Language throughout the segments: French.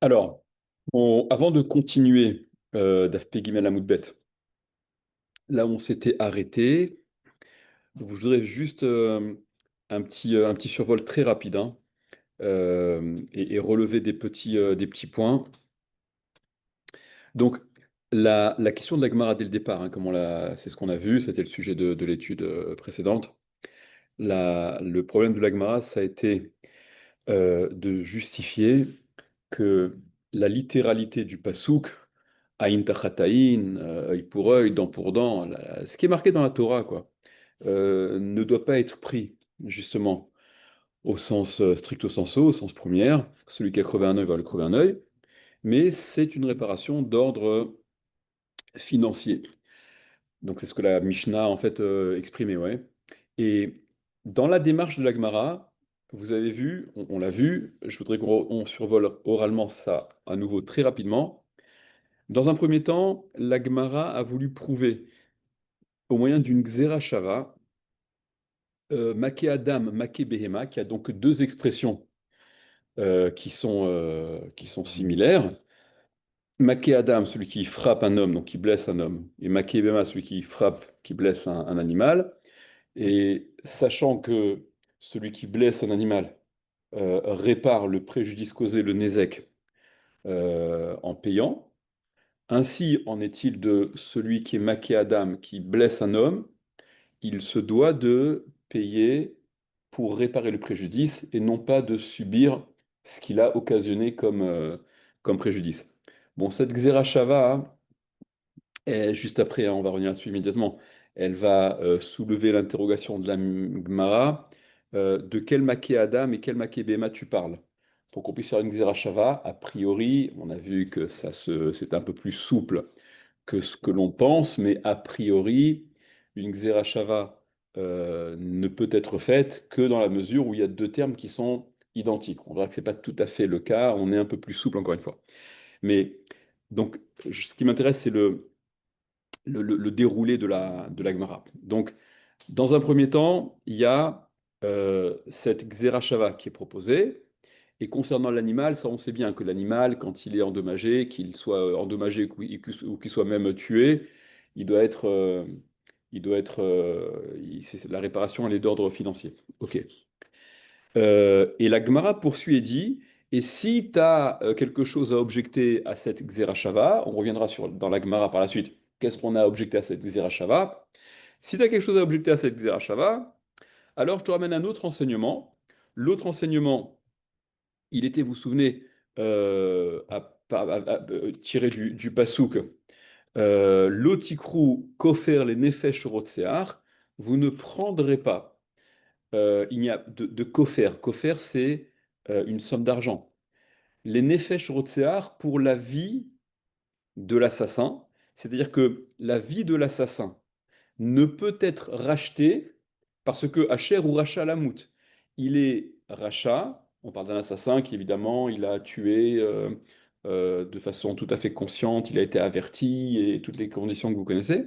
Alors, avant de continuer Daf Pegimel Amoudbet, là où on s'était arrêté, je voudrais juste un petit survol très rapide, hein, et relever des petits points. Donc, la question de la Gemara dès le départ, hein, c'est ce qu'on a vu, c'était le sujet de l'étude précédente. Le problème de la Gemara, ça a été de justifier que la littéralité du pasouk, aïn tachataïn, œil pour œil, dent pour dent, ce qui est marqué dans la Torah, quoi, ne doit pas être pris, justement, au sens stricto sensu, au sens premier. Celui qui a crevé un œil va le crever un œil, mais c'est une réparation d'ordre financier. Donc c'est ce que la Mishnah, en fait, exprimait, ouais. Et dans la démarche de la Gemara, vous avez vu, on l'a vu, je voudrais qu'on survole oralement ça à nouveau très rapidement. Dans un premier temps, la Gemara a voulu prouver, au moyen d'une Xerashava, Maké Adam, Maké Behema, qui a donc deux expressions qui sont similaires. Maké Adam, celui qui frappe un homme, donc qui blesse un homme, et Maké Behema, celui qui frappe, qui blesse un animal. Et sachant que celui qui blesse un animal répare le préjudice causé, le Nézek, en payant, ainsi en est-il de celui qui est Maké Adam, qui blesse un homme, il se doit de payer pour réparer le préjudice et non pas de subir ce qu'il a occasionné comme préjudice. Bon, cette Xerashava, juste après, hein, on va revenir là-dessus immédiatement, elle va soulever l'interrogation de la Gemara, de quel maké Adam et quel maké Béma tu parles? Pour qu'on puisse faire une Xerashava, a priori, on a vu que c'est un peu plus souple que ce que l'on pense, mais a priori, une Xerashava ne peut être faite que dans la mesure où il y a deux termes qui sont identiques. On verra que ce n'est pas tout à fait le cas, on est un peu plus souple encore une fois. Mais donc, ce qui m'intéresse, c'est le déroulé de la Gemara. Donc, dans un premier temps, il y a cette Xerashava qui est proposée. Et concernant l'animal, ça on sait bien que l'animal, quand il est endommagé, qu'il soit endommagé ou qu'il soit même tué, il doit être, la réparation elle est d'ordre financier. Ok. Et la Gemara poursuit et dit, et si tu as quelque chose à objecter à cette Xerashava, on reviendra dans la Gemara par la suite, qu'est-ce qu'on a objecté à cette Xerashava? Si tu as quelque chose à objecter à cette Xerashava, alors je te ramène un autre enseignement. L'autre enseignement, il était, vous vous souvenez, tiré du Passouk, Lotikrou kofer les nefesh rotsear, vous ne prendrez pas. Il n'y a de kofer. Kofer, c'est une somme d'argent. Les nefesh rotsear pour la vie de l'assassin, c'est-à-dire que la vie de l'assassin ne peut être racheté parce que Hacher ou Racha Lamout, il est Racha, on parle d'un assassin qui évidemment il a tué de façon tout à fait consciente, il a été averti et toutes les conditions que vous connaissez.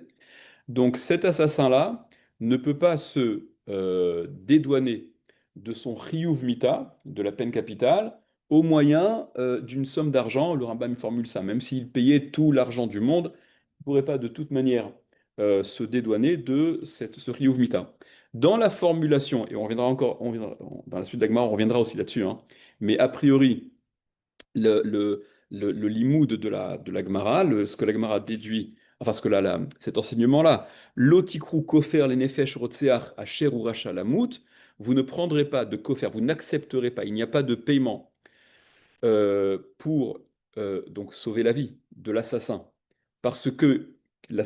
Donc cet assassin-là ne peut pas se dédouaner de son Chiyuv Mita, de la peine capitale, au moyen d'une somme d'argent. Le Rambam formule ça, même s'il payait tout l'argent du monde, il ne pourrait pas de toute manière se dédouaner de ce Chiyuv Mita. Dans la formulation, et on reviendra encore, dans la suite d'Agmar, on reviendra aussi là-dessus, hein, mais a priori, le, le, le limoud de la Gemara, ce que la Gemara déduit, enfin ce que cet enseignement-là, l'otikrou kofer les nefesh rotseach asher ou racha lamut, vous ne prendrez pas de kofer, vous n'accepterez pas, il n'y a pas de paiement pour donc sauver la vie de l'assassin, parce que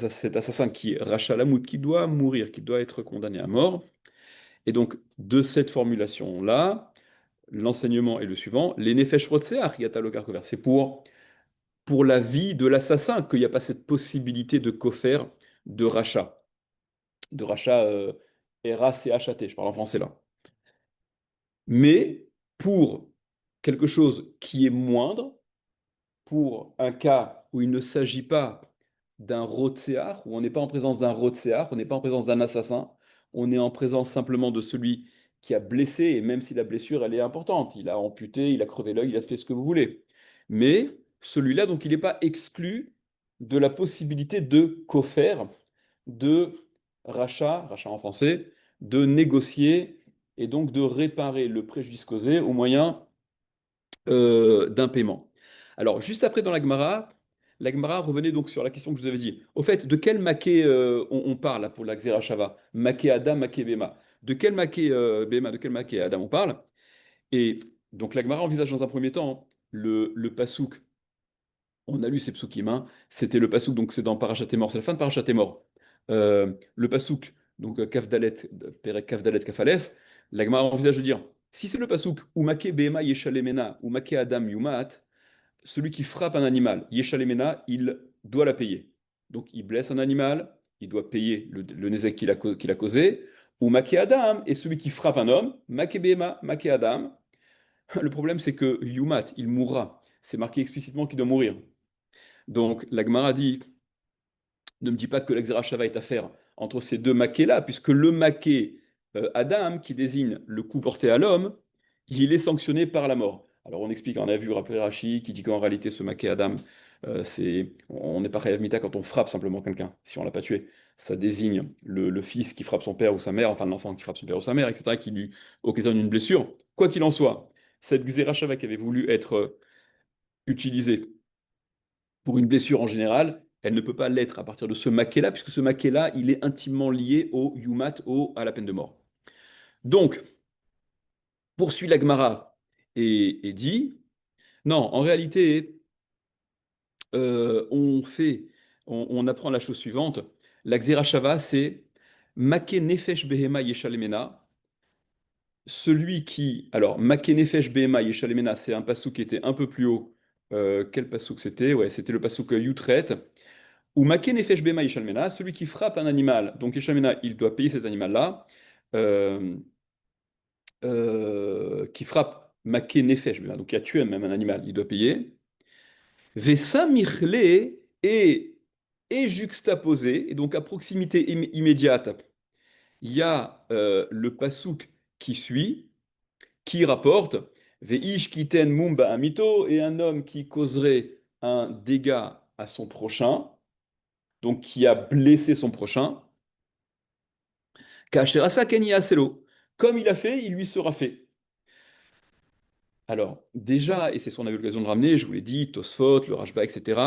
cet assassin qui est racha lamut, qui doit mourir, qui doit être condamné à mort, et donc de cette formulation-là, l'enseignement est le suivant, les nefesh rotseach yatalokar kofer, c'est pour la vie de l'assassin qu'il n'y a pas cette possibilité de coffre de rachat. De rachat R-A-C-H-A-T, je parle en français là. Mais pour quelque chose qui est moindre, pour un cas où il ne s'agit pas d'un rotséar, où on n'est pas en présence d'un rotséar, on n'est pas en présence d'un assassin, on est en présence simplement de celui qui a blessé, et même si la blessure, elle est importante, il a amputé, il a crevé l'œil, il a fait ce que vous voulez. Mais celui-là, donc, il n'est pas exclu de la possibilité de co-faire, de rachat en français, de négocier et donc de réparer le préjudice causé au moyen d'un paiement. Alors, juste après dans la Gemara revenait donc sur la question que je vous avais dit. Au fait, de quel maquet on parle là, pour la Xéra Shava? Maquet Adam, maquet Bema. De quel maquet Bema, de quel maquet Adam on parle? Et donc la Gemara envisage dans un premier temps le pasouk. On a lu ces psukim, hein. C'était le pasouk, donc c'est dans Parashat Mort, c'est la fin de Parashat Mort. Le pasouk, donc Kaf Dalet, Perek Kaf Dalet Kaf Aleph, la Gemara envisage de dire, si c'est le pasouk, ou Make Behema Yeshalemena, ou Make Adam Yumat, celui qui frappe un animal, Yeshalemena, il doit la payer. Donc il blesse un animal, il doit payer le nezek qu'il a causé, ou Make Adam, et celui qui frappe un homme, Make Behema, Make Adam. Le problème, c'est que Yumat, il mourra. C'est marqué explicitement qu'il doit mourir. Donc la Gemara dit, ne me dis pas que l'Exarachava est à faire entre ces deux maquets-là, puisque le maquet Adam, qui désigne le coup porté à l'homme, il est sanctionné par la mort. Alors on explique, on a vu, rappelé Rashi, qui dit qu'en réalité ce maquet Adam, on n'est pas Chayav Mita quand on frappe simplement quelqu'un, si on l'a pas tué. Ça désigne le fils qui frappe son père ou sa mère, enfin l'enfant qui frappe son père ou sa mère, etc., qui lui occasionne une blessure. Quoi qu'il en soit, cette Xerashava qui avait voulu être utilisée pour une blessure en général, elle ne peut pas l'être à partir de ce maquet-là, puisque ce maquet-là, il est intimement lié au yumat, à la peine de mort. Donc, poursuit l'Agmara et dit, non, en réalité, on fait, on apprend la chose suivante, la Xerashava, c'est Make Nefesh Behema Yeshalemena, celui qui, alors, Make Nefesh Behema Yeshalemena, c'est un passouk qui était un peu plus haut. Quel passouk c'était? Ouais, c'était le passouk Yutret. Ou Make Nefesh Bema Ishalmena, celui qui frappe un animal, donc Ishalmena, il doit payer cet animal-là, euh, qui frappe Make Nefesh Bema, donc qui a tué même un animal, il doit payer. Vesa Michle est juxtaposé, et donc à proximité immédiate, il y a le pasouk qui suit, qui rapporte Veish kiten mumba amito, et un homme qui causerait un dégât à son prochain, donc qui a blessé son prochain. Kacherasa Kenya Selo. Comme il a fait, il lui sera fait. Alors, déjà, et c'est ce qu'on a eu l'occasion de ramener, je vous l'ai dit, Tosfot, le Rashba, etc.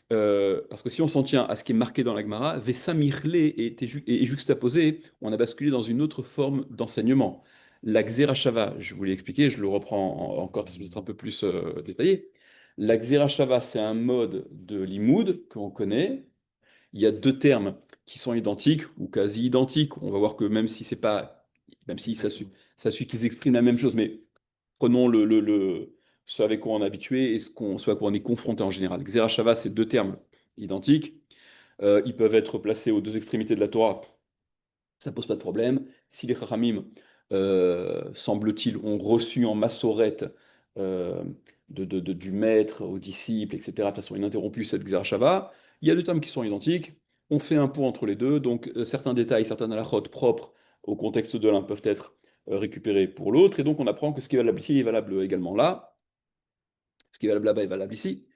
Parce que si on s'en tient à ce qui est marqué dans la Gemara, Vesamirle est juxtaposé, on a basculé dans une autre forme d'enseignement. La Xerashava, je vous l'ai expliqué, je le reprends encore peut-être un peu plus détaillé. La Xerashava, c'est un mode de limoud qu'on connaît, il y a deux termes qui sont identiques ou quasi identiques. On va voir que même si c'est pas, même si ça suit qu'ils expriment la même chose, mais prenons ce avec quoi on est habitué et ce à quoi on est confronté en général. Xera Shava, c'est deux termes identiques. Ils peuvent être placés aux deux extrémités de la Torah, ça pose pas de problème. Si les Chachamim, semble-t-il, ont reçu en massorette euh, du maître au disciple, etc., de façon ininterrompue, cette Xerashava, il y a deux termes qui sont identiques. On fait un pont entre les deux, donc certains détails, certaines halachot propres au contexte de l'un peuvent être récupérés pour l'autre, et donc on apprend que ce qui est valable ici est valable également là, ce qui est valable là-bas est valable ici.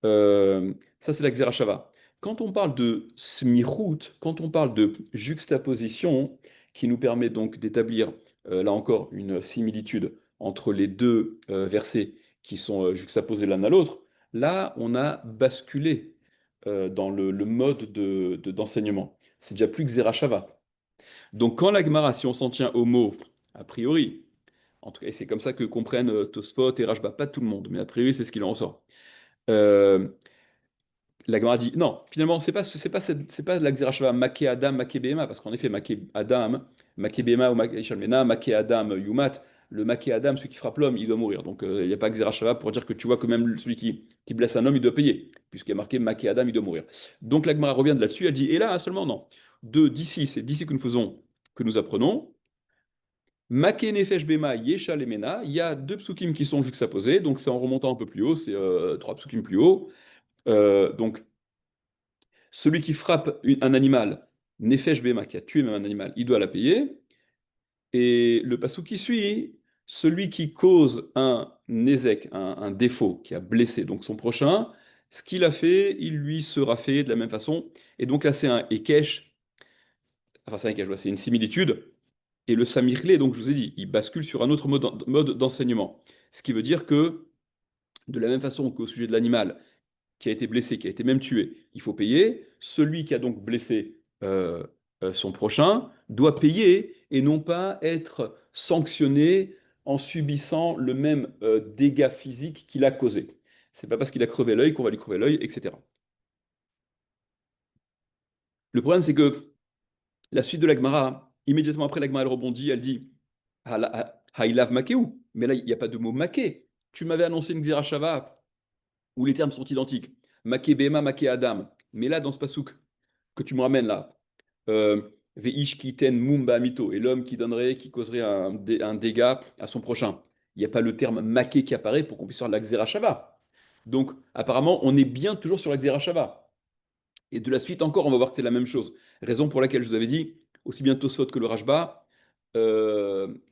Ça, c'est la Xerashava. Quand on parle de smichout, quand on parle de juxtaposition, qui nous permet donc d'établir, là encore, une similitude entre les deux versets qui sont juxtaposés l'un à l'autre, là, on a basculé dans le mode d'enseignement. C'est déjà plus Xerashava. Donc, quand la Gemara, si on s'en tient au mot, a priori, en tout cas, et c'est comme ça que comprennent Tosfot et Rashba, pas tout le monde, mais a priori, c'est ce qu'il en ressort. Euh, la Gemara dit non, finalement, c'est pas la Xerashava Make Adam, Make Behema, parce qu'en effet, Make Adam, Make Behema ou Make Shalmena, Make Adam, Yumat, le Make Adam, celui qui frappe l'homme, il doit mourir. Donc il n'y a pas Xerashava pour dire que tu vois que même celui qui blesse un homme, il doit payer, puisqu'il y a marqué Make Adam, il doit mourir. Donc la Gemara revient de là-dessus, elle dit, et là seulement, non. D'ici, c'est d'ici que nous faisons, que nous apprenons. Make Nefesh Bema Yesha Lemena, il y a deux psukim qui sont juxtaposés, donc c'est en remontant un peu plus haut, c'est trois psukim plus haut. Donc, celui qui frappe un animal, Nefesh Bema, qui a tué même un animal, il doit la payer. Et le passou qui suit, celui qui cause un nézek, un défaut, qui a blessé donc son prochain, ce qu'il a fait, il lui sera fait de la même façon. Et donc là, c'est un Ekesh, enfin c'est un Ekesh, ouais, c'est une similitude. Et le Samirlé, donc je vous ai dit, il bascule sur un autre mode d'enseignement. Ce qui veut dire que, de la même façon qu'au sujet de l'animal, qui a été blessé, qui a été même tué, il faut payer. Celui qui a donc blessé son prochain doit payer et non pas être sanctionné en subissant le même dégât physique qu'il a causé. C'est pas parce qu'il a crevé l'œil qu'on va lui crever l'œil, etc. Le problème, c'est que la suite de la Gemara, immédiatement après la Gemara, elle rebondit, elle dit Haïlav Makeu. Mais là, il n'y a pas de mot maké. Tu m'avais annoncé une Xerashava où les termes sont identiques. Maké Bema, Maké Adam. Mais là, dans ce pasouk que tu me ramènes là, Veish Kiten Mumba Mito, et l'homme qui donnerait, qui causerait un dégât à son prochain. Il n'y a pas le terme maké qui apparaît pour qu'on puisse faire la Xerashava. Donc, apparemment, on est bien toujours sur la Xerashava. Et de la suite encore, on va voir que c'est la même chose. Raison pour laquelle je vous avais dit, aussi bien Tosfot que le Rashba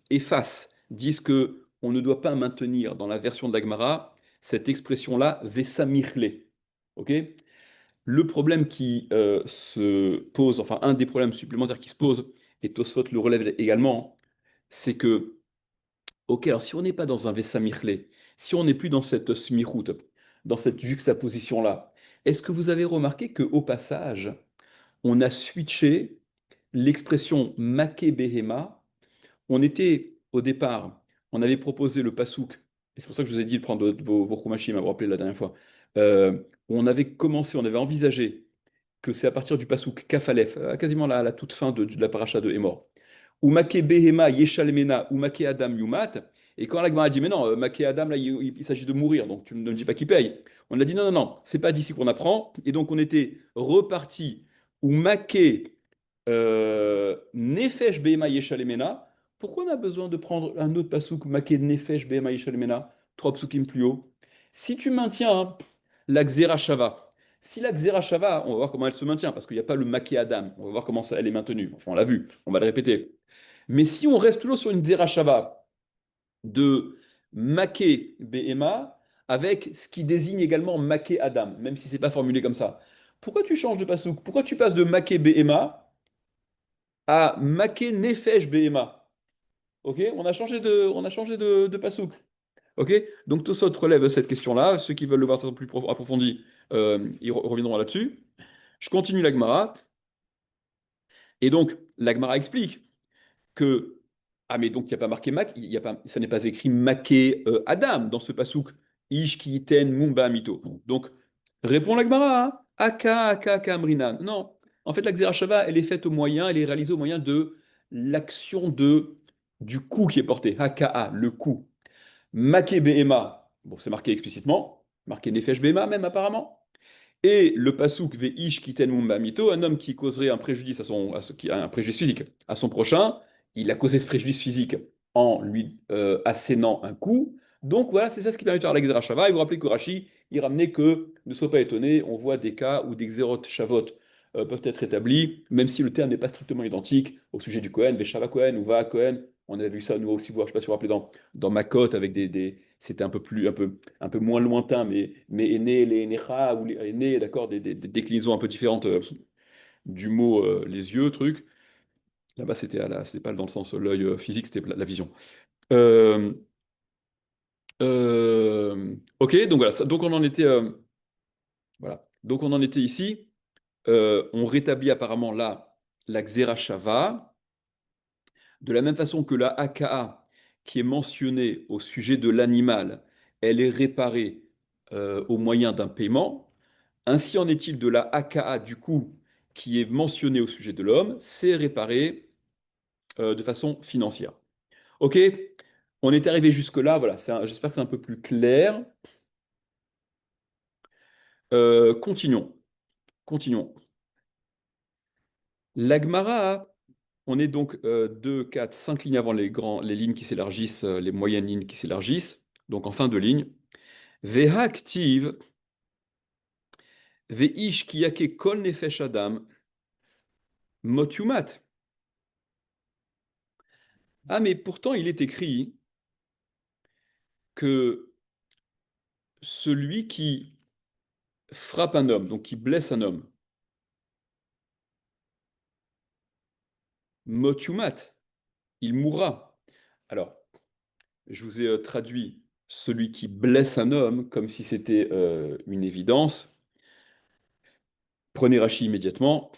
effacent, disent que on ne doit pas maintenir dans la version de l'Agmara cette expression-là, Vesamirle. Ok? Le problème qui se pose, enfin un des problèmes supplémentaires qui se pose, et Tosfot le relève également, c'est que, ok, alors si on n'est pas dans un Vesamirle, si on n'est plus dans cette smichout, dans cette juxtaposition-là, est-ce que vous avez remarqué qu'au passage, on a switché l'expression Make Behema. On était au départ, on avait proposé le pasouk, et c'est pour ça que je vous ai dit de prendre vos Chumashim, à vous rappeler la dernière fois. On avait commencé, on avait envisagé que c'est à partir du pasouk Kafalef, quasiment à la toute fin de la paracha de Hémor. Ou Make Behema Yeshalmena, ou Make Adam Yumat. Et quand l'Agma a dit, mais non, Make Adam, là, il s'agit de mourir, donc tu ne me dis pas qui paye. On a dit, non, non, non, c'est pas d'ici qu'on apprend. Et donc on était reparti, ou Make Nefesh Behema Yeshalemena. Pourquoi on a besoin de prendre un autre pasouk, Make Nefesh Behema Yeshalemena, trois psukim plus haut? Si tu maintiens la Xera Shava, si la Xera Shava, on va voir comment elle se maintient, parce qu'il n'y a pas le Make Adam, on va voir comment elle est maintenue. Enfin, on l'a vu, on va le répéter. Mais si on reste toujours sur une Xera Shava de Make Behema, avec ce qui désigne également Make Adam, même si c'est pas formulé comme ça, pourquoi tu changes de pasouk? Pourquoi tu passes de Make Behema à Make Nefesh Behema? Ok, on a changé de pasouk. Ok, donc Tosot relève cette question-là. Ceux qui veulent le voir de façon plus approfondie, ils reviendront là-dessus. Je continue l'Agmara. Et donc, l'Agmara explique que, ah, mais donc il n'y a pas marqué Mak, il y a pas, ça n'est pas écrit Maké Adam dans ce pasouk. Ish ki iten mumba mito. Donc, répond l'Agmara, hein. Aka, aka, kamrinan. Non, en fait, la Xerashava, elle est faite au moyen, elle est réalisée au moyen de l'action du coup qui est porté. Haka, le coup. Maké Behema, bon, c'est marqué explicitement, marqué Nefesh Behema même apparemment. Et le pasouk Veish kiten mumba mito, un homme qui causerait un préjudice un préjudice physique à son prochain, il a causé ce préjudice physique en lui assénant un coup. Donc voilà, c'est ça ce qui permet de faire la Shava. Et vous rappelez que Rashi, il ramenait que, ne sois pas étonné, on voit des cas où des Xerot Shavot peuvent être établis, même si le terme n'est pas strictement identique au sujet du Kohen, Veshava Kohen ou Va Kohen. On avait vu ça nous aussi, voir, je ne sais pas si vous vous rappelez, dans Makot, avec c'était un peu moins lointain, mais aîné, les Necha, ou les aînés, d'accord, des déclinaisons un peu différentes du mot les yeux, truc. Là-bas, c'était pas dans le sens l'œil physique, c'était la vision. Euh, ok, donc voilà, donc on en était, voilà. Donc on en était ici. On rétablit apparemment là la Xerashava, de la même façon que la AKA, qui est mentionnée au sujet de l'animal, elle est réparée au moyen d'un paiement. Ainsi en est-il de la AKA du coup qui est mentionnée au sujet de l'homme, c'est réparé de façon financière. Ok, on est arrivé jusque-là, voilà, j'espère que c'est un peu plus clair. Continuons, continuons. L'Agmara, on est donc 2, 4, 5 lignes avant les lignes qui s'élargissent, les moyennes lignes qui s'élargissent, donc en fin de ligne. Veha ktiv, veish kiyake kol nefesh adam, mot yumat. Ah, mais pourtant il est écrit que celui qui frappe un homme, donc qui blesse un homme, mot yumat, il mourra. Alors, je vous ai traduit celui qui blesse un homme comme si c'était une évidence. Prenez Rachi immédiatement.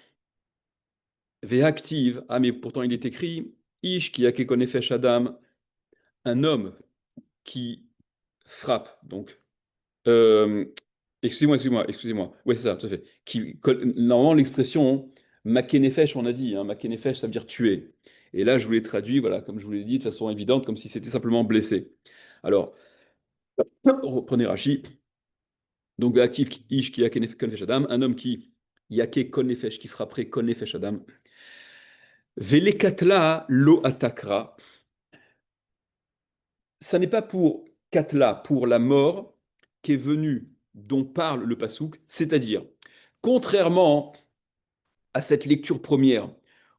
Ve'active. Ah, mais pourtant il est écrit Ish qui a nefesh Adam, un homme qui frappe. Donc, euh, excusez-moi. Ouais, c'est ça, tout à fait. Normalement, l'expression makenefesh, on a dit, hein, makenefesh, ça veut dire tuer. Et là, je vous l'ai traduit, voilà, comme je vous l'ai dit, de façon évidente, comme si c'était simplement blessé. Alors, reprenez Rachi. Donc, actif ish qui yake nefesh Adam, un homme qui yake kol nefesh, qui frapperait kol nefesh Adam. Velekatla lo atakra. Ça n'est pas pour Katla, pour la mort, qu'est venu, dont parle le Passouk, c'est-à-dire, contrairement à cette lecture première,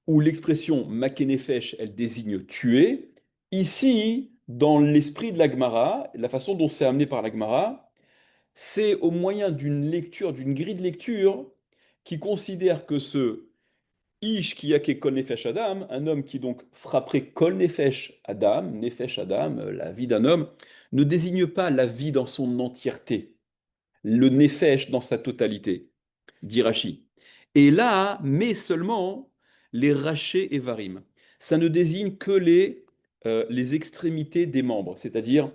où l'expression makenefesh, elle désigne tuer, ici, dans l'esprit de l'Agmara, la façon dont c'est amené par l'Agmara, c'est au moyen d'une lecture, d'une grille de lecture, qui considère que ce Ish qui yake kol nefesh Adam, un homme qui donc frapperait kol nefesh Adam, la vie d'un homme, ne désigne pas la vie dans son entièreté, le nefesh dans sa totalité, dit Rashi. Et là, mais seulement les rachés et varim. Ça ne désigne que les extrémités des membres, c'est-à-dire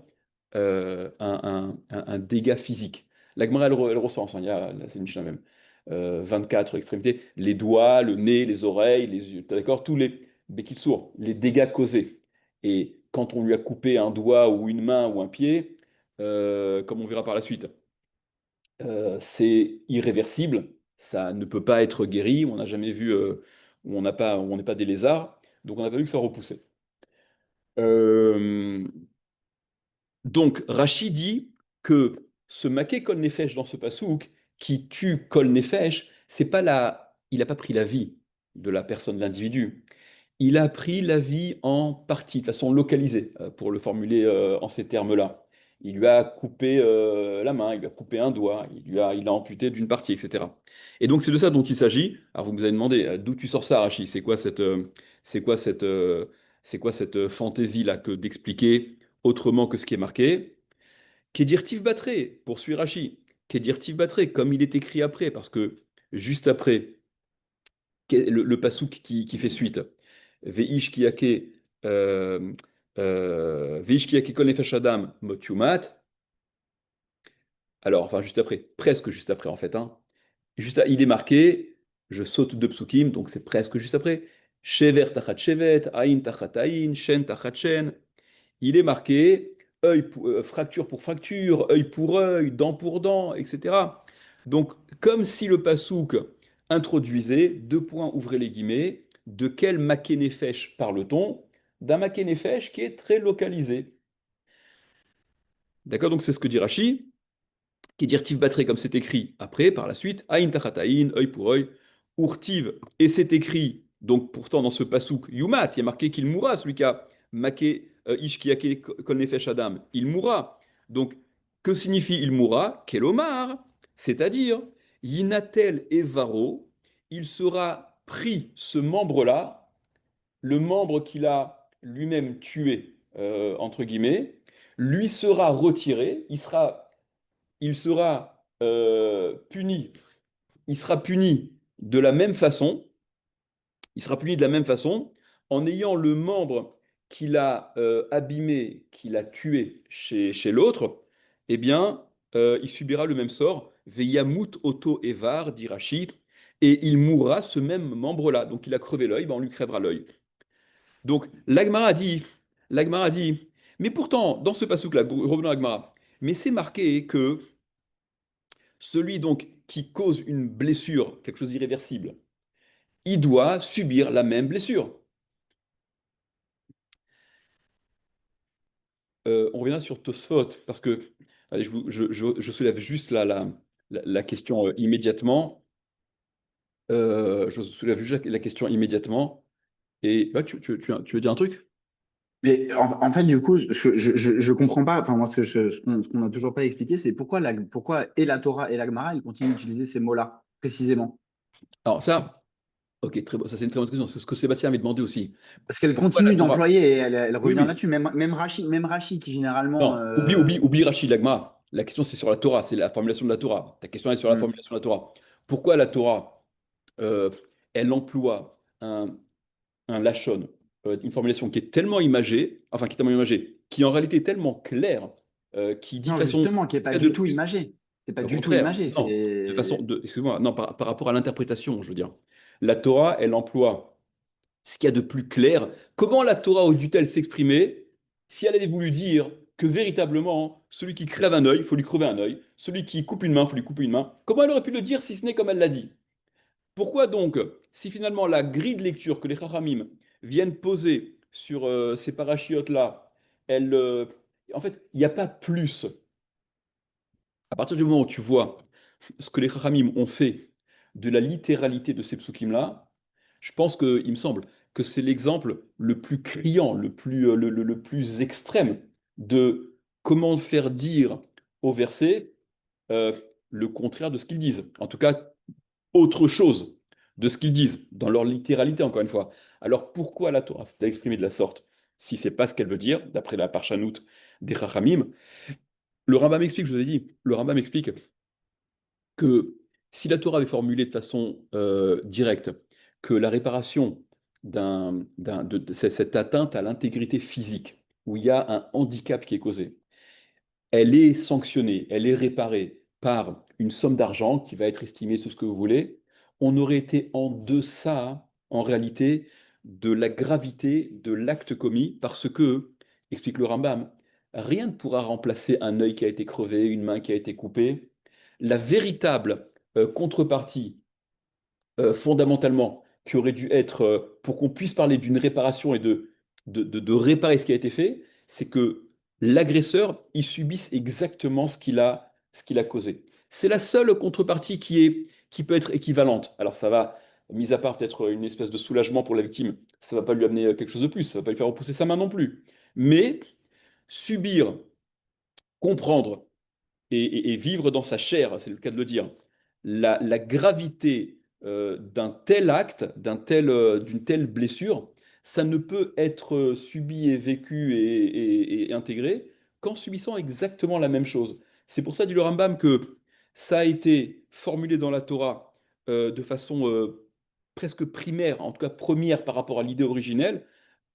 un dégât physique. La Gemara, elle recense, hein, c'est une Mishnah même. 24 extrémités, les doigts, le nez, les oreilles, les yeux, d'accord? Tous les bekitsour, les dégâts causés. Et quand on lui a coupé un doigt ou une main ou un pied, comme on verra par la suite, c'est irréversible, ça ne peut pas être guéri, on n'a jamais vu où on n'a pas, où on n'est pas des lézards, donc on n'a pas vu que ça repoussait. Euh, donc Rachid dit que ce maquet kol nefesh dans ce pasouk qui tue kol nefesh, c'est pas il n'a pas pris la vie de la personne, de l'individu. Il a pris la vie en partie, de façon localisée, pour le formuler en ces termes-là. Il lui a coupé la main, il lui a coupé un doigt, il a amputé d'une partie, etc. Et donc c'est de ça dont il s'agit. Alors vous me avez demandé d'où tu sors ça, Rachid? C'est quoi cette, c'est quoi cette fantaisie-là que d'expliquer autrement que ce qui est marqué? Kedirtiv Batré, poursuit Rachid. Kedirtiv Batré, comme il est écrit après, parce que juste après, le pasouk qui fait suite. Veish kiyake Veish kiyake kol nefesh adam mot yumat. Alors, enfin, juste après, presque juste après en fait. Hein. Il est marqué, je saute deux psukim, donc c'est presque juste après. Shever tachat shevet, aïn tachat aïn, shen tachat shen. Il est marqué fracture pour fracture, œil pour œil, dent pour dent, etc. Donc, comme si le pasouk introduisait, deux points, ouvrez les guillemets, de quel makénéfèche parle-t-on? D'un makénéfèche qui est très localisé. D'accord? Donc, c'est ce que dit Rashi qui dit Tiv Batré comme c'est écrit après, par la suite, Aïn Tachataïn, œil pour œil, Urtiv, et c'est écrit, donc pourtant dans ce pasouk, Yumat, il y a marqué qu'il mourra, celui qui a maqué Ish qui a kol nefesh Adam, il mourra. Donc, que signifie il mourra? Kelomar, c'est-à-dire, Yinatel et Varo, il sera pris, ce membre-là, le membre qu'il a lui-même tué, entre guillemets, lui sera retiré, il sera puni, il sera puni de la même façon, il sera puni de la même façon en ayant le membre qu'il a abîmé, qu'il a tué chez l'autre, eh bien, il subira le même sort. Veyamut auto evar, dit Rachid, et il mourra ce même membre-là. Donc il a crevé l'œil, ben, on lui crèvera l'œil. Donc l'Agmara dit, mais pourtant, dans ce passage-là, revenons à l'Agmara, mais c'est marqué que celui donc qui cause une blessure, quelque chose d'irréversible, il doit subir la même blessure. On reviendra sur Tosfot, parce que allez, je soulève juste la question immédiatement. Je soulève juste la question immédiatement. Et tu veux dire un truc? Mais en fait, du coup, je comprends pas. Enfin, moi, ce qu'on n'a toujours pas expliqué, c'est pourquoi et la Torah et la Gemara, ils continuent d'utiliser ces mots-là, précisément. Alors ça, ok, très bon, ça c'est une très bonne question. C'est ce que Sébastien avait demandé aussi. Parce qu'elle Pourquoi la continue Torah? d'employer et elle Oui, revient oui. là-dessus. Même Rashi, qui généralement. Non, oublie Rachid Lagma. La question c'est sur la Torah, c'est la formulation de la Torah. Ta question est sur la Hmm. formulation de la Torah. Pourquoi la Torah, euh, elle emploie un lashon, une formulation qui est tellement imagée, enfin qui est tellement imagée, qui en réalité est tellement claire, qui dit de Non, façon justement, qui est pas de du tout plus, imagé. C'est pas au du tout contraire, imagé. non, de façon C'est. de, excuse-moi, non, par rapport à l'interprétation, je veux dire. La Torah, elle emploie ce qu'il y a de plus clair. Comment la Torah aurait-elle s'exprimer si elle avait voulu dire que véritablement, celui qui crève un œil, il faut lui crever un œil, celui qui coupe une main, il faut lui couper une main. Comment elle aurait pu le dire si ce n'est comme elle l'a dit? Pourquoi donc, si finalement la grille de lecture que les Chachamim viennent poser sur ces parachiotes-là, elle, en fait, il n'y a pas plus. À partir du moment où tu vois ce que les Chachamim ont fait de la littéralité de ces psukim-là, je pense que, il me semble, que c'est l'exemple le plus criant, le plus extrême de comment faire dire au verset euh, le contraire de ce qu'ils disent. En tout cas, autre chose de ce qu'ils disent, dans leur littéralité, encore une fois. Alors pourquoi la Torah s'est exprimée de la sorte, si c'est pas ce qu'elle veut dire, d'après la Parshanout des Chachamim? Le Rambam explique, je vous ai dit, le Rambam explique que si la Torah avait formulé de façon directe que la réparation de cette atteinte à l'intégrité physique, où il y a un handicap qui est causé, elle est sanctionnée, elle est réparée par une somme d'argent qui va être estimée sur ce que vous voulez, on aurait été en deçà, en réalité, de la gravité de l'acte commis, parce que, explique le Rambam, rien ne pourra remplacer un œil qui a été crevé, une main qui a été coupée. La véritable contrepartie fondamentalement, qui aurait dû être, pour qu'on puisse parler d'une réparation et de réparer ce qui a été fait, c'est que l'agresseur, il subisse exactement ce qu'il a causé. C'est la seule contrepartie qui peut être équivalente. Alors ça va, mis à part peut-être une espèce de soulagement pour la victime, ça va pas lui amener quelque chose de plus, ça va pas lui faire repousser sa main non plus. Mais subir, comprendre et vivre dans sa chair, c'est le cas de le dire, la gravité d'un tel acte, d'une telle blessure, ça ne peut être subi et vécu et intégré qu'en subissant exactement la même chose. C'est pour ça, dit le Rambam, que ça a été formulé dans la Torah de façon presque primaire, en tout cas première par rapport à l'idée originelle.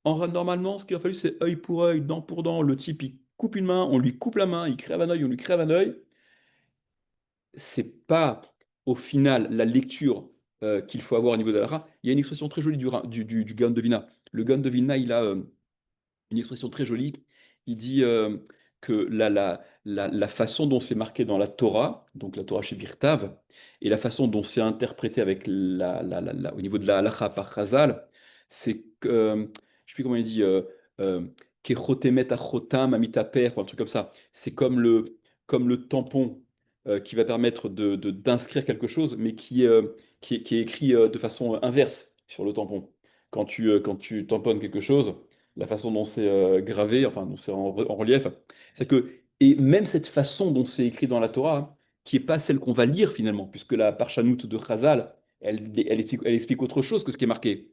Normalement, ce qu'il a fallu, c'est œil pour œil, dent pour dent. Le type, il coupe une main, on lui coupe la main, il crève un œil, on lui crève un œil. C'est pas au final la lecture qu'il faut avoir au niveau de la Hara. Il y a une expression très jolie du Gaon de Vilna. Le Gaon de Vilna, il a une expression très jolie. Il dit que la façon dont c'est marqué dans la Torah, donc la Torah chez Birtav, et la façon dont c'est interprété avec au niveau de la halacha par Chazal, c'est que, je ne sais plus comment il dit, euh, Kechotemet achotam amitaper, ou un truc comme ça. C'est comme le tampon qui va permettre d'inscrire quelque chose, mais qui est écrit de façon inverse sur le tampon. Quand tu tamponnes quelque chose, la façon dont c'est gravé, enfin dont c'est en relief, c'est que, et même cette façon dont c'est écrit dans la Torah, hein, qui n'est pas celle qu'on va lire finalement, puisque la Parshanout de Chazal, elle explique autre chose que ce qui est marqué.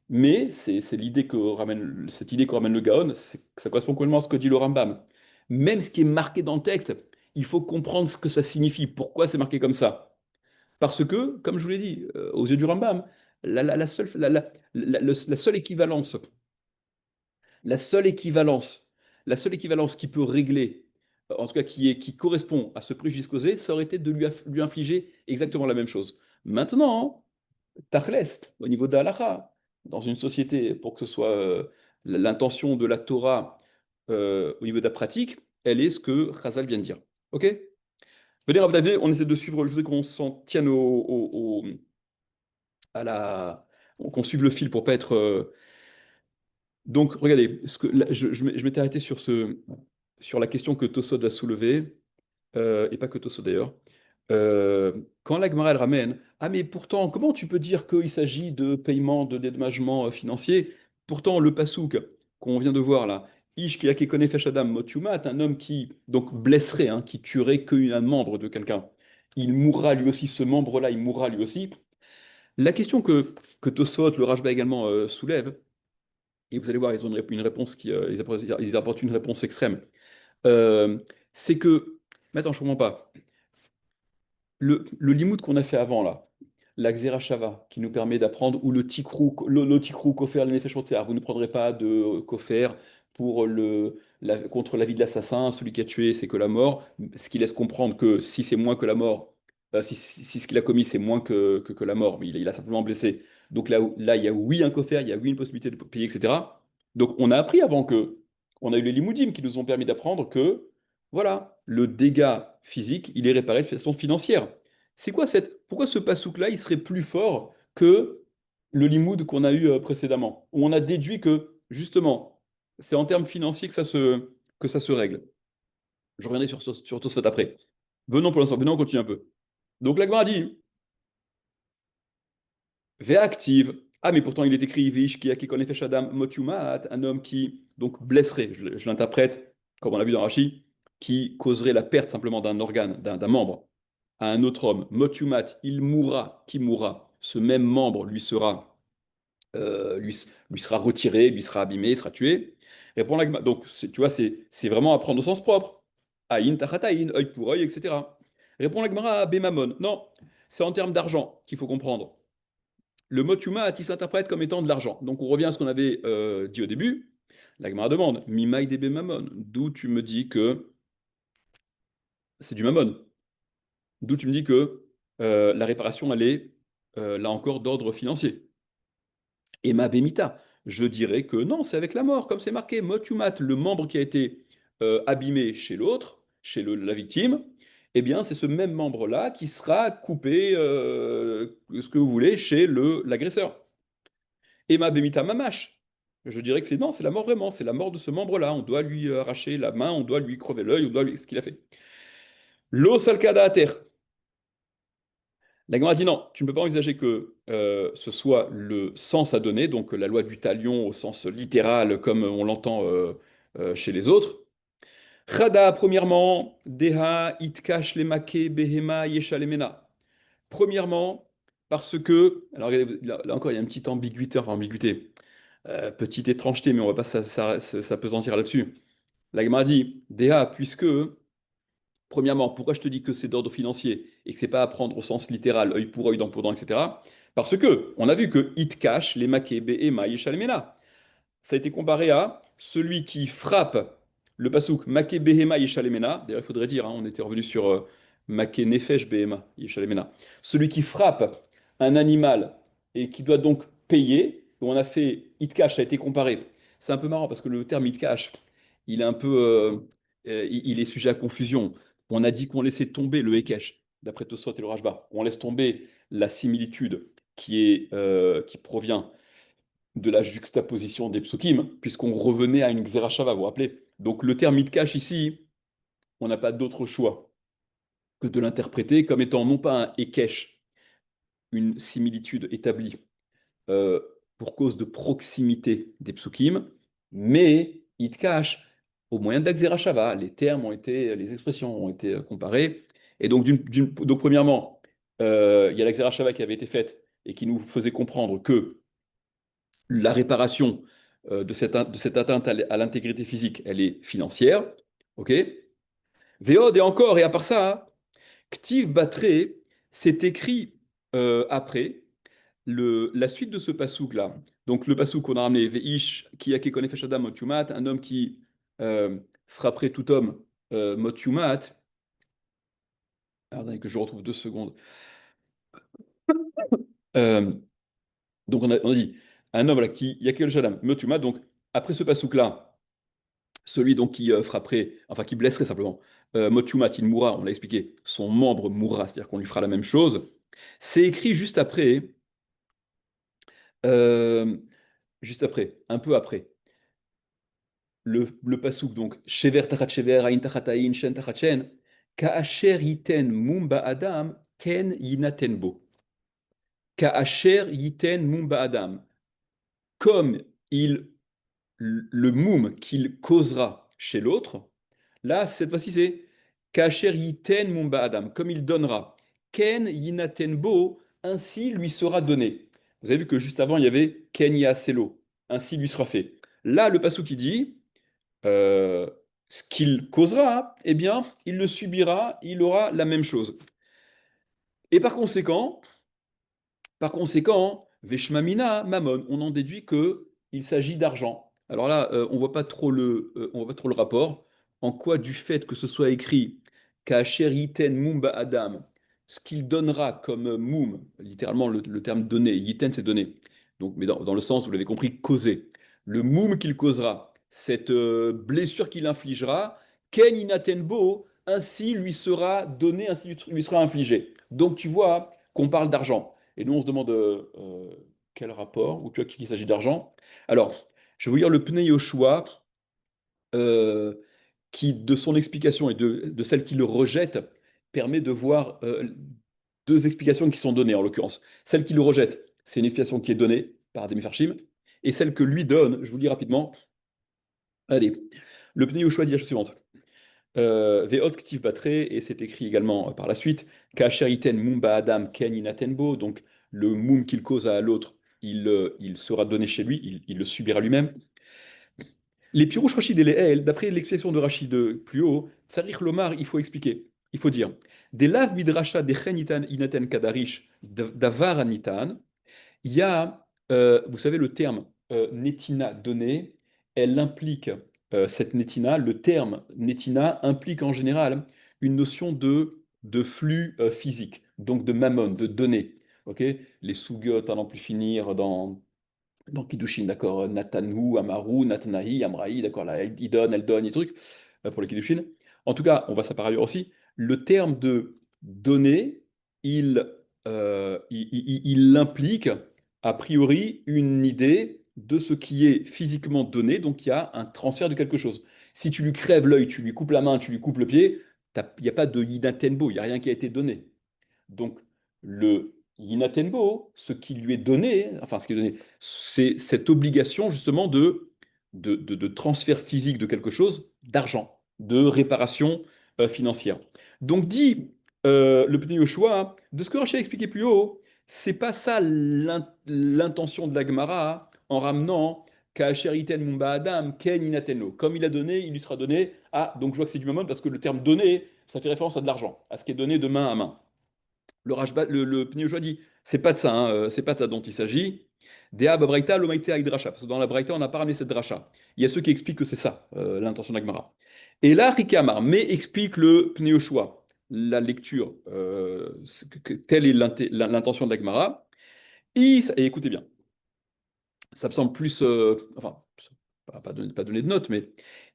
Mais c'est l'idée que ramène, cette idée que ramène le Gaon, ça correspond complètement à ce que dit le Rambam. Même ce qui est marqué dans le texte, il faut comprendre ce que ça signifie, pourquoi c'est marqué comme ça. Parce que, comme je vous l'ai dit, aux yeux du Rambam, la seule équivalence la seule équivalence, la seule équivalence qui peut régler, en tout cas qui correspond à ce préjudice causé, ça aurait été de lui infliger exactement la même chose. Maintenant, Tachlès, au niveau de la halakha, dans une société, pour que ce soit l'intention de la Torah au niveau de la pratique, elle est ce que Chazal vient de dire. Ok? Venez, Rabbi, on essaie de suivre, je voudrais qu'on s'en tienne à la, qu'on suive le fil pour pas être donc, regardez, je m'étais arrêté sur la question que Tosod a soulevée, et pas que Tosod d'ailleurs. Quand la Gemara elle ramène, ah mais pourtant, comment tu peux dire qu'il s'agit de paiement de dédommagement financier? Pourtant, le passouk qu'on vient de voir là, Ish qui kone Adam Motumat, un homme qui donc blesserait, hein, qui tuerait qu'un membre de quelqu'un. Il mourra lui aussi, ce membre-là, il mourra lui aussi. La question que Tosfot, le Rashba également soulève, et vous allez voir, ils ont une réponse ils apportent une réponse extrême. Euh, c'est que, mais attends, je comprends pas. Le limoud qu'on a fait avant, là, la Xera Shava, qui nous permet d'apprendre, ou le Tikrou Kofer, le Nefesh Hotzar, vous ne prendrez pas de Kofer pour contre la vie de l'assassin, celui qui a tué, c'est que la mort, ce qui laisse comprendre que si c'est moins que la mort, si ce qu'il a commis, c'est moins que la mort, mais il a simplement blessé. Donc là, il y a oui un Kofer, il y a oui une possibilité de payer, etc. Donc on a appris avant on a eu les limoudim qui nous ont permis d'apprendre que voilà, le dégât physique, il est réparé de façon financière. Pourquoi ce pasouk-là, il serait plus fort que le limoud qu'on a eu précédemment, où on a déduit que, justement, c'est en termes financiers que ça se règle. Je reviendrai sur Tosfot après. Venons pour l'instant, venons, on continue un peu. Donc la Gemara dit, Ve'active. Ah, mais pourtant il est écrit Vish qui a qui connaît Adam Motumat, un homme qui donc blesserait, je l'interprète comme on l'a vu dans Rashi, qui causerait la perte simplement d'un organe, d'un membre à un autre homme. Motumat, il mourra, qui mourra. Ce même membre lui sera retiré, lui sera abîmé, sera tué. Répond l'agma. Donc tu vois, c'est vraiment à prendre au sens propre. Aïn, tachataïn, œil pour œil, etc. Répond l'agmara à Bémamon. Non, c'est en termes d'argent qu'il faut comprendre. Le mot Yuma il s'interprète comme étant de l'argent. Donc on revient à ce qu'on avait dit au début. La Gemara demande, Mimaï debe mamon, d'où tu me dis que c'est du mammon. D'où tu me dis que la réparation, elle est là encore d'ordre financier. Et ma bémita, je dirais que non, c'est avec la mort, comme c'est marqué, motumat, le membre qui a été abîmé chez l'autre, chez la victime, eh bien c'est ce même membre-là qui sera coupé, ce que vous voulez, chez l'agresseur. Emma Bemita Mamash. Je dirais que c'est non, c'est la mort vraiment, c'est la mort de ce membre-là. On doit lui arracher la main, on doit lui crever l'œil, on doit lui... ce qu'il a fait. Lo salkada à terre. La Gemara dit non, tu ne peux pas envisager que ce soit le sens à donner, donc la loi du talion au sens littéral comme on l'entend chez les autres. Chada, premièrement, Deha itkash lemake behema yeshalemena. Premièrement, parce que, alors regardez, là encore il y a une petite ambiguïté, enfin ambiguïté. Petite étrangeté, mais on va pas s'apesantir là-dessus. La Gemara dit, Déa, puisque, premièrement, pourquoi je te dis que c'est d'ordre financier et que c'est pas à prendre au sens littéral, œil pour œil, dent pour dent, etc. Parce que, on a vu que it cash, les makebe et maïshalmena. Ça a été comparé à celui qui frappe le pasouk make behema yeshalemena. D'ailleurs, il faudrait dire, hein, on était revenu sur make nefesh behema yeshalemena. Celui qui frappe un animal et qui doit donc payer, où on a fait itkash, ça a été comparé. C'est un peu marrant parce que le terme itkash, il est un peu, il est sujet à confusion. On a dit qu'on laissait tomber le hekesh, d'après Tosfot et le Rashba. On laisse tomber la similitude qui provient de la juxtaposition des psukim, puisqu'on revenait à une Xerashava, vous vous rappelez? Donc le terme Mitkash ici, on n'a pas d'autre choix que de l'interpréter comme étant non pas un Ekesh, une similitude établie euh, pour cause de proximité des psukim, mais Itkash au moyen de la Xerashava. Les termes ont été, les expressions ont été comparées. Et donc, donc premièrement, il y a la Xerashava qui avait été faite et qui nous faisait comprendre que la réparation de cette atteinte à l'intégrité physique, elle est financière. OK? Véode et encore, et à part ça, hein, Ktiv Batre, c'est écrit après la suite de ce pasouk là. Donc le pasouk qu'on a ramené, Veish, qui a konef Adam Motumat, un homme qui frapperait tout homme Motumat. Attendez que je retrouve 2 secondes. Euh, donc on a dit, un homme là, qui Yakel Adam Motumat, donc après ce pasouk là. Celui donc qui frapperait, enfin qui blesserait simplement, Motumat, il mourra, on l'a expliqué, son membre mourra, c'est-à-dire qu'on lui fera la même chose. C'est écrit euh, juste après, un peu après, le pasouk, donc, Shever tachat shever, ayin tachat ayin, shen tachat shen, ka'asher yiten mumba adam, ken yinaten bo. Ka'asher yiten mumba adam. Comme il le moum qu'il causera chez l'autre, là, cette fois-ci, c'est Kacher yiten mumba adam, comme il donnera. Ken yinaten bo, ainsi lui sera donné. Vous avez vu que juste avant, il y avait Ken yaselo, ainsi lui sera fait. Là, le passou qui dit, euh, ce qu'il causera, eh bien, il le subira, il aura la même chose. Et par conséquent, Veshmamina, Mammon, on en déduit que il s'agit d'argent. Alors là, on voit pas trop le rapport. En quoi du fait que ce soit écrit Ka'asher yiten mumba adam, ce qu'il donnera comme mum, littéralement le terme donner, yiten c'est donner. Donc, mais dans le sens, vous l'avez compris, causer. Le mum qu'il causera, cette blessure qu'il infligera, ken inaten bo, ainsi lui sera donné, ainsi lui sera infligé. Donc tu vois qu'on parle d'argent. Et nous, on se demande quel rapport, ou tu vois qu'il s'agit d'argent. Alors, je vais vous lire le Pnei Yoshua, euh, qui, de son explication et de celle qui le rejette, permet de voir deux explications qui sont données, en l'occurrence. Celle qui le rejette, c'est une explication qui est donnée par Demi Farshim, et celle que lui donne, je vous lis rapidement. Allez, le Pnei Yoshua dit la chose suivante. Ve'ot ktiv batre, et c'est écrit également par la suite, Ka'asher iten mumba adam ken inatenbo, donc le mum qu'il cause à l'autre, il sera donné chez lui, il le subira lui-même. Les pirouches Rachid et les El, d'après l'expression de Rachid plus haut, Tsarich Lomar, il faut expliquer, il faut dire, des lav midrasha de chen inaten kadarish davar anitan, il y a, vous savez, le terme netina donné, elle implique, cette netina, le terme netina implique en général une notion de flux physique, donc de mammon, de données. Ok, les sugots à n'en plus finir dans Kiddushin, d'accord, Natanu, Amaru, Natanahi, Amraï, d'accord, là, elle donne, et trucs, pour les Kiddushin. En tout cas, on va ça par ailleurs aussi, le terme de donner, il implique a priori une idée de ce qui est physiquement donné, donc il y a un transfert de quelque chose. Si tu lui crèves l'œil, tu lui coupes la main, tu lui coupes le pied, il n'y a pas de Yidatenbo, il n'y a rien qui a été donné. Donc, le Yinatenbo, ce qui lui est donné, enfin, ce qui est donné, c'est cette obligation justement de transfert physique de quelque chose, d'argent, de réparation financière. Donc, dit le petit Yoshua, de ce que Rachel a expliqué plus haut, c'est pas ça l'intention de la Gemara en ramenant Ka'asheriten Mumba Adam, Ken Inatenlo. Comme il a donné, il lui sera donné. Ah, donc je vois que c'est du mammon parce que le terme donné, ça fait référence à de l'argent, à ce qui est donné de main à main. Le Pneu Joie dit, c'est pas de ça, hein, c'est pas de ça dont il s'agit. Dea Babraita Lomaite Dracha, parce que dans la Braïta, on n'a pas ramené cette dracha. Il y a ceux qui expliquent que c'est ça, l'intention d'Agmara. Et là, Rikamar, mais explique le Pneu Joie, la lecture, telle est l'intention d'Agmara. Et écoutez bien, ça me semble plus, enfin, pas donner de notes, mais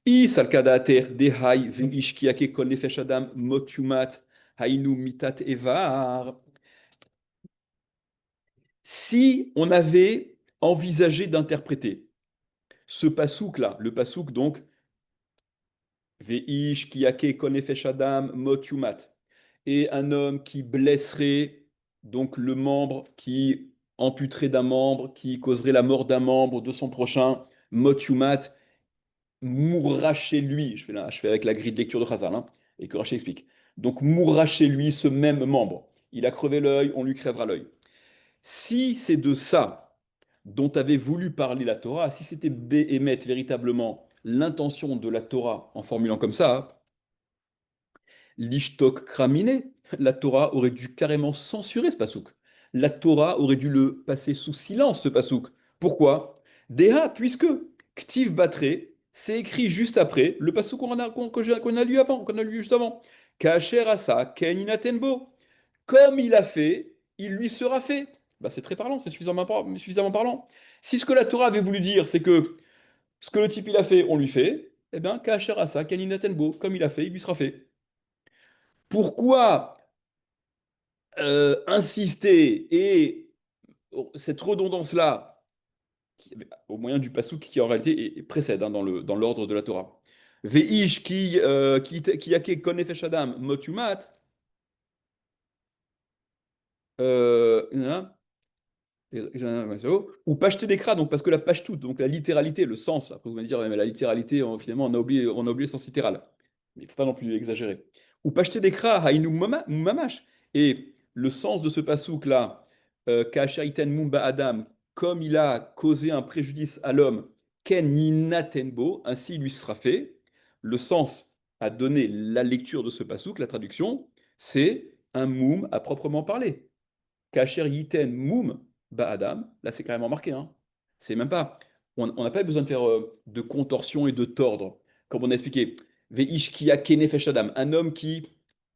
Is al-kadater dehai ve'ishkiake kol nefesh adam motumat hainu mitat evar. Si on avait envisagé d'interpréter ce pasouk-là, le pasouk donc, Veish kiyake konefesh adam mot yumat, et un homme qui blesserait donc le membre, qui amputerait d'un membre, qui causerait la mort d'un membre de son prochain, mot yumat, mourra chez lui. Je fais avec la grille de lecture de Khazal, hein, et que Rachid explique. Donc mourra chez lui ce même membre. Il a crevé l'œil, on lui crèvera l'œil. Si c'est de ça dont avait voulu parler la Torah, si c'était émettre véritablement l'intention de la Torah en formulant comme ça, l'ishtok kramine, la Torah aurait dû carrément censurer ce pasouk. La Torah aurait dû le passer sous silence, ce pasouk. Pourquoi? Deha, puisque Ktiv Batre, c'est écrit juste après le pasouk qu'on a lu avant, qu'on a lu juste avant. Kacher asa, ken inatenbo. Comme il a fait, il lui sera fait. Bah, c'est très parlant, c'est suffisamment parlant. Si ce que la Torah avait voulu dire, c'est que ce que le type il a fait, on lui fait, eh bien, Kacher asa, ken inatenbo. Comme il a fait, il lui sera fait. Pourquoi insister et cette redondance-là, au moyen du pasouk qui en réalité précède, hein, dans l'ordre de la Torah. Veish qui yake konefesh adam motumat, hein, Ou Pashtédékra, donc parce que la pashtout, donc la littéralité, le sens, après vous allez dire, ouais, mais la littéralité, finalement, on a oublié le sens littéral. Mais il ne faut pas non plus exagérer. Ou Pashtédékra, haïnou mamash. Et le sens de ce pasouk-là, Ka'asher mumba adam, comme il a causé un préjudice à l'homme, ken yinatenbo, ainsi il lui sera fait. Le sens à donner la lecture de ce pasouk, la traduction, c'est un moum à proprement parler. Kacher yiten moum Adam, là c'est carrément marqué. Hein. C'est même pas. On n'a pas besoin de faire de contorsion et de tordre. Comme on a expliqué. Veish ki a kenefesh Adam. Un homme qui.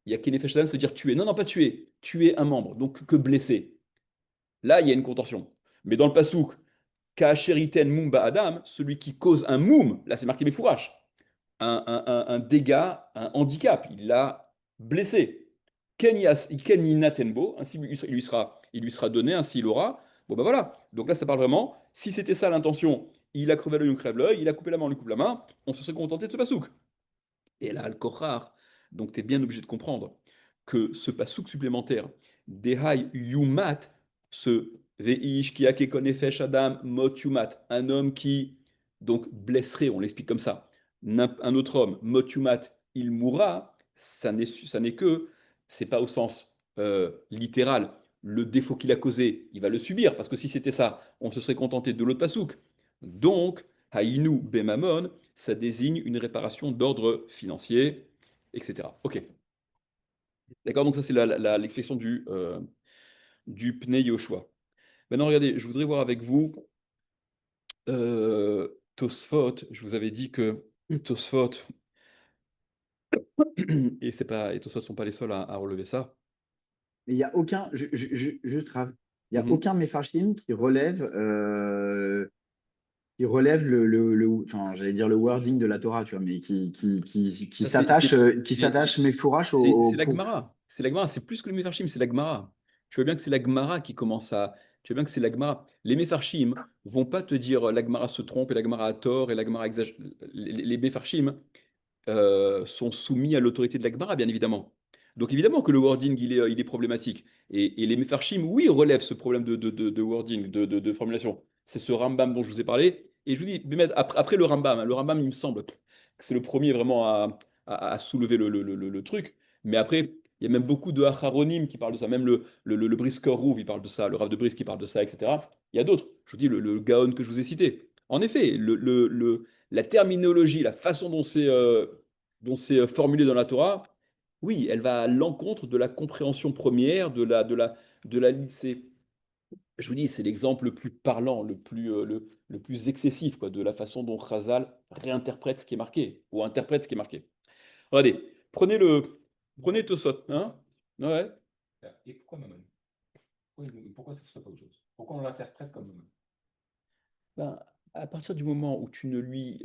Il y a kenefesh Adam, c'est-à-dire tuer. Non, non, pas tuer. Tuer un membre. Donc que blesser. Là, il y a une contorsion. Mais dans le pasouk, Kacher yiten moum Adam, celui qui cause un moum, là c'est marqué fourraches un dégât, un handicap. Il l'a blessé. Kenny Natenbo, ainsi il lui sera donné, ainsi il aura. Bon ben voilà. Donc là, ça parle vraiment. Si c'était ça l'intention, il a crevé l'œil, on crève l'œil, il a coupé la main, on lui coupe la main, on se serait contenté de ce pasouk. Et là, Al-Kochar, donc tu es bien obligé de comprendre que ce pasouk supplémentaire, Dehai Yumat, ce Veish qui a konefesh Adam Mot Yumat, un homme qui donc blesserait, on l'explique comme ça, un autre homme, Mot Yumat, il mourra, ça n'est que, c'est pas au sens littéral, le défaut qu'il a causé, il va le subir, parce que si c'était ça, on se serait contenté de l'autre pasouk. Donc, Haïnu Bemamon, ça désigne une réparation d'ordre financier, etc. Ok, d'accord, donc ça c'est l'expression du Pnei Yoshua. Maintenant, regardez, je voudrais voir avec vous Tosfot. Je vous avais dit que Tosfot, et Tosfot ne sont pas les seuls à relever ça. Mais il n'y a aucun, juste Rav, il y a Mhm. aucun Mefarshim qui relève enfin, j'allais dire le wording de la Torah, tu vois, mais qui Ça, c'est, s'attache, c'est- qui mais s'attache mes fourrages c'est la Gemara. C'est la Gemara, c'est plus que le Mefarshim, c'est la Gemara. Tu vois bien que c'est la Gemara qui commence à. Tu vois bien que c'est la Gemara. Les Mefarshim vont pas te dire la Gemara se trompe et la Gemara a tort et la Gemara exagère. Les Mefarshim sont soumis à l'autorité de la Gemara, bien évidemment. Donc évidemment que le wording, il est problématique. Et les Mefarshim, oui, relèvent ce problème de wording, de formulation. C'est ce Rambam dont je vous ai parlé. Et je vous dis, Bémet, après le Rambam, il me semble que c'est le premier vraiment à soulever le truc. Mais après, il y a même beaucoup de Acharonim qui parlent de ça. Même le Brisker Rouv, il parle de ça. Le Rav de Brisk, qui parle de ça, etc. Il y a d'autres. Je vous dis, le Gaon que je vous ai cité. En effet, la terminologie, la façon dont c'est formulé dans la Torah, oui, elle va à l'encontre de la compréhension première de la. Je vous dis, c'est l'exemple le plus parlant, le plus excessif quoi, de la façon dont Chazal réinterprète ce qui est marqué, ou interprète ce qui est marqué. Regardez, prenez Tosot, hein? Ouais. Et pourquoi Mammon? Pourquoi ça ne serait pas autre chose? Pourquoi on l'interprète comme Mammon? Ben, à partir du moment où tu ne lui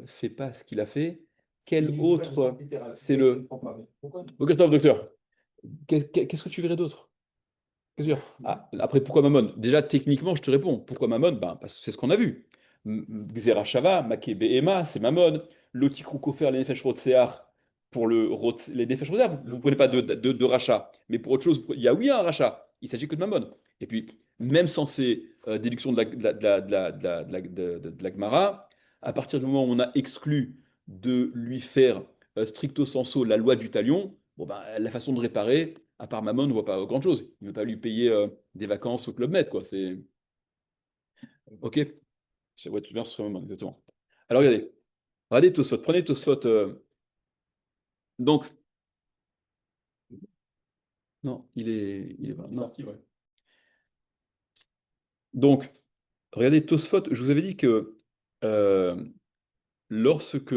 fais pas ce qu'il a fait, quel Il n'utilise pas le sens autre. littéral. C'est Je ne le. comprends pas. Pourquoi? Bon, Christophe, docteur, qu'est-ce que tu verrais d'autre? Qu'est-ce que tu veux dire après, pourquoi Mammon? Déjà, techniquement, je te réponds. Pourquoi Mammon? Ben, parce que c'est ce qu'on a vu. Xera Shava, Make Behema, c'est Mammon. Loti Krukofer, les Nefesh Rotsear, pour les Nefesh Rotsear, vous ne prenez pas de rachat. Mais pour autre chose, il y a oui un rachat. Il s'agit que de Mammon. Et puis, même sans ces déductions de la Gemara, à partir du moment où on a exclu de lui faire stricto sensu la loi du talion, bon ben, la façon de réparer, à part Mammon, ne voit pas grand-chose. Il ne veut pas lui payer des vacances au Club Med, quoi. C'est OK. Ouais, tout bien, ce serait Mammon, exactement. Alors regardez Tosfot, prenez Tosfot. Donc, non, il est pas. Il est Non. parti, ouais. Donc, regardez Tosfot. Je vous avais dit que euh, lorsque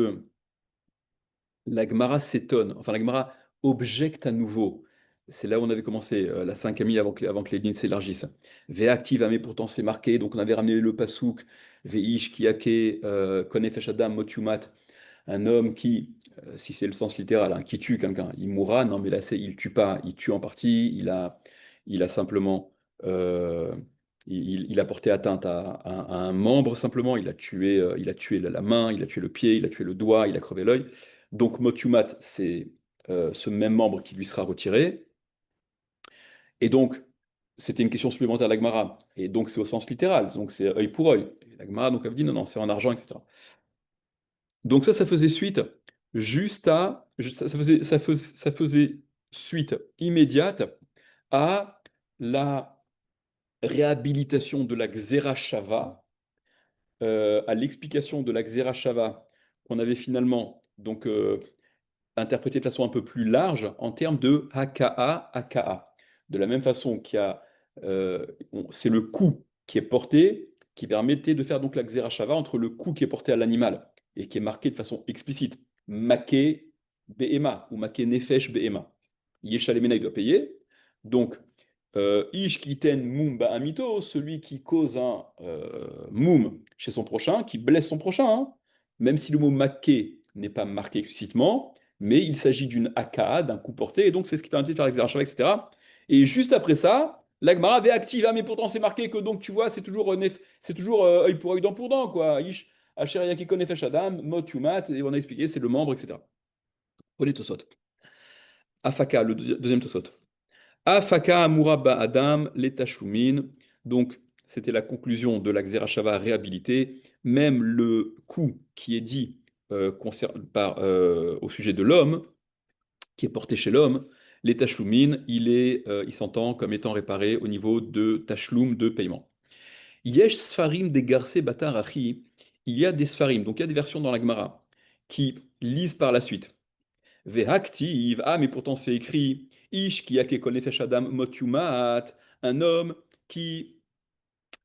la Gemara s'étonne, enfin la Gemara objecte à nouveau. C'est là où on avait commencé, la 5 avant que les lignes s'élargissent. Ve'active, mais pourtant c'est marqué, donc on avait ramené le pasouk, Ve'ish kiake, konefesh adam motumat, un homme qui, si c'est le sens littéral, hein, qui tue quelqu'un, il mourra, non mais là c'est, il tue pas, il tue en partie, il a simplement, il a porté atteinte à un membre simplement, il a tué la main, il a tué le pied, il a tué le doigt, il a crevé l'œil. Donc motumat, c'est ce même membre qui lui sera retiré. Et donc, c'était une question supplémentaire de la Gemara. Et donc, c'est au sens littéral. Donc, c'est œil pour œil. Et la Gemara, donc, elle dit non, non, c'est en argent, etc. Donc, ça faisait suite juste à. Ça faisait suite immédiate à la réhabilitation de la Xéra Shava, à l'explication de la Xéra Shava qu'on avait finalement donc, interprété de façon un peu plus large en termes de haka aka. De la même façon c'est le coût qui est porté, qui permettait de faire donc la Xéra entre le coût qui est porté à l'animal et qui est marqué de façon explicite. Maké Behema ou Maké Nefesh Behema. Yeshalemena, il doit payer. Donc, Ish kiten mum ba'amito, celui qui cause un mum chez son prochain, qui blesse son prochain, hein. Même si le mot maké n'est pas marqué explicitement, mais il s'agit d'une aka, d'un coup porté, et donc c'est ce qui permet de faire l'exercice, etc. Et juste après ça, l'agmara avait active, ah, mais pourtant c'est marqué que donc tu vois, c'est toujours œil pour œil, dent pour dent, quoi. Ish, asher yakikon nefesh adam, mot yumat, et on a expliqué, c'est le membre, etc. Prenez Tosot. Afaka, le deuxième Tosot. Afaka Amuraba Adam, l'Etashumin. Donc, c'était la conclusion de la Xerashava réhabilitée. Même le coup qui est dit au sujet de l'homme, qui est porté chez l'homme, l'Etashumin, il s'entend comme étant réparé au niveau de Tashlum, de paiement. Yesh Sfarim de Garse Batar Achi, il y a des Sfarim, donc il y a des versions dans la Gemara, qui lisent par la suite. Ve'aktiv, ah, mais pourtant c'est écrit Ish ki yake kol nefesh adam mot yumat, un homme qui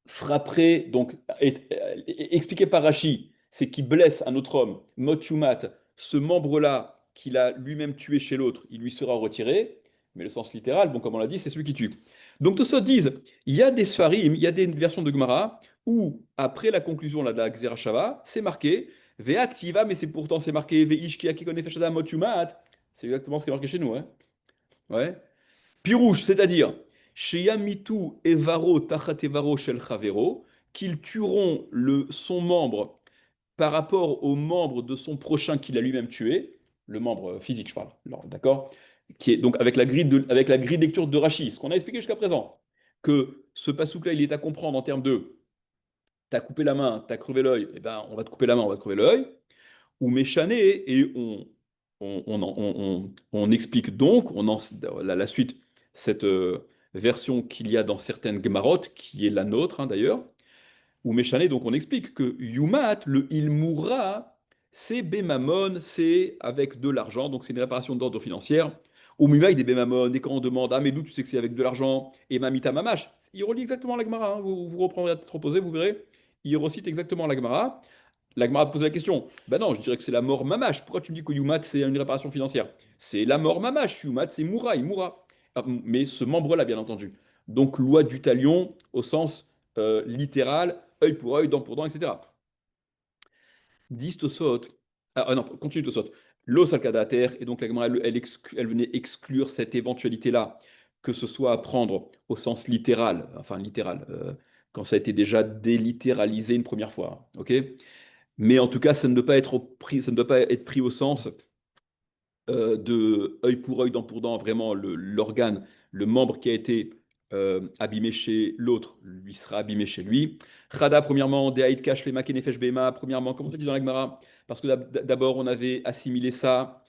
frapperait, donc expliqué par Rashi, c'est qui blesse un autre homme, mot yumat, ce membre-là qu'il a lui-même tué chez l'autre, il lui sera retiré, mais le sens littéral, bon, comme on l'a dit, c'est celui qui tue. Donc Tosot disent, il y a des Sfarim, il y a des versions de Gemara où, après la conclusion là, de la Xerashava, c'est marqué Ve'activa, mais c'est marqué Ve'ish ki yake kol nefesh adam mot yumat. C'est exactement ce qui est marqué chez nous, hein. Ouais. Pirouche, c'est-à-dire, Sheyamitu Evaro Tachat Evaro Shel Chavero, qu'ils tueront son membre par rapport au membre de son prochain qu'il a lui-même tué, le membre physique, je parle, alors, d'accord? Qui est donc avec la grille de lecture de Rashi, ce qu'on a expliqué jusqu'à présent, que ce pasouk-là, il est à comprendre en termes de t'as coupé la main, t'as crevé l'œil, eh ben, on va te couper la main, on va te crever l'œil ou méchané, et on explique donc, la suite, cette version qu'il y a dans certaines Gemarot, qui est la nôtre, hein, d'ailleurs, ou méchané, donc on explique que Yumat, le il mourra, c'est Bemamon, c'est avec de l'argent, donc c'est une réparation d'ordre financière. Ou Mimaï des Bemamon, et quand on demande, ah mais d'où tu sais que c'est avec de l'argent, et Mamita Mamash, il relie exactement la Gemara, hein, vous reprendrez la tête reposée, vous verrez, il recite exactement la Gemara. L'Agmara pose la question. Ben non, je dirais que c'est la mort mamash. Pourquoi tu me dis que Yumat, c'est une réparation financière? C'est la mort mamash. Yumat, c'est moura, il mourra. Ah, mais ce membre-là, bien entendu. Donc, loi du talion au sens littéral, œil pour œil, dent pour dent, etc. Dis Tosot. Non, continue Tosot. L'os al terre, et donc l'Agmara, elle venait exclure cette éventualité-là, que ce soit à prendre au sens littéral, enfin littéral, quand ça a été déjà délittéralisé une première fois. Ok? Mais en tout cas, ça ne doit pas être pris au sens de œil pour œil, dent pour dent, vraiment l'organe, le membre qui a été abîmé chez l'autre, lui sera abîmé chez lui. Chada, premièrement, Dehaït Kash, les Makenefesh Bema, premièrement, comme on dit dans la Gemara, parce que d'abord on avait assimilé ça,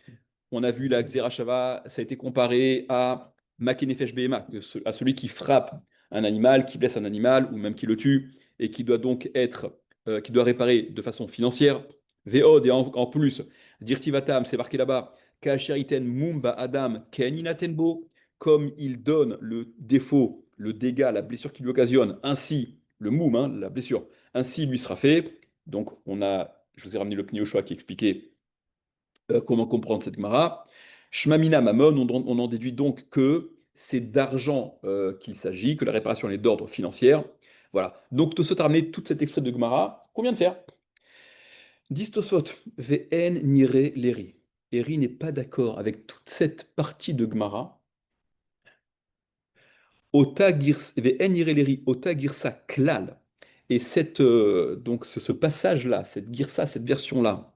on a vu la Xerashava, ça a été comparé à Makenefesh Bema, à celui qui frappe un animal, qui blesse un animal, ou même qui le tue, et qui doit donc qui doit réparer de façon financière. Veod, et en plus, Dirtivatam, c'est marqué là-bas, Kacheriten Mumba Adam Keninatenbo, comme il donne le défaut, le dégât, la blessure qu'il lui occasionne, ainsi, le moum, hein, la blessure, ainsi lui sera fait. Donc, je vous ai ramené le Pnei Yoshua qui expliquait comment comprendre cette Gemara. Shmamina Mamon, on en déduit donc que c'est d'argent qu'il s'agit, que la réparation est d'ordre financière. Voilà. Donc, Tosot a ramené toute cette exprès de Gemara qu'on vient de faire. Dis Tosot, Vn nire leri. Eri n'est pas d'accord avec toute cette partie de Gemara. Ota Vn nire leri, ota girsa klal. Et donc ce passage-là, cette girsa, cette version-là,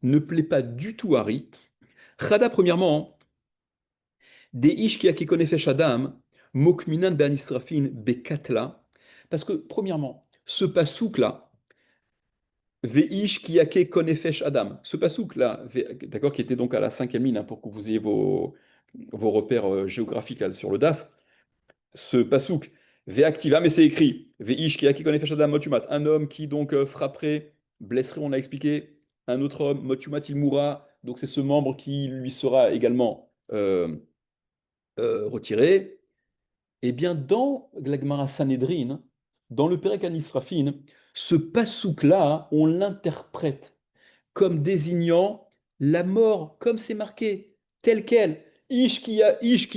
ne plaît pas du tout à Ri. Chada, premièrement, des ish qui a qui connaît Adam, Mokminan ben Israfin bekatla. Parce que, premièrement, ce pasouk-là, Veish kiyake konefesh Adam. Ce pasouk-là, d'accord, qui était donc à la cinquième ligne, hein, pour que vous ayez vos repères géographiques là, sur le DAF. Ce pasouk, Ve'activa, mais c'est écrit, Veish kiyake konefesh Adam motumat. Un homme qui donc frapperait, blesserait, on l'a expliqué. Un autre homme, motumat, il mourra. Donc c'est ce membre qui lui sera également retiré. Eh bien, dans la Gemara Sanhedrin, dans le Perek Anisrafin, ce pasouk-là, on l'interprète comme désignant la mort, comme c'est marqué, tel quel. Ish ki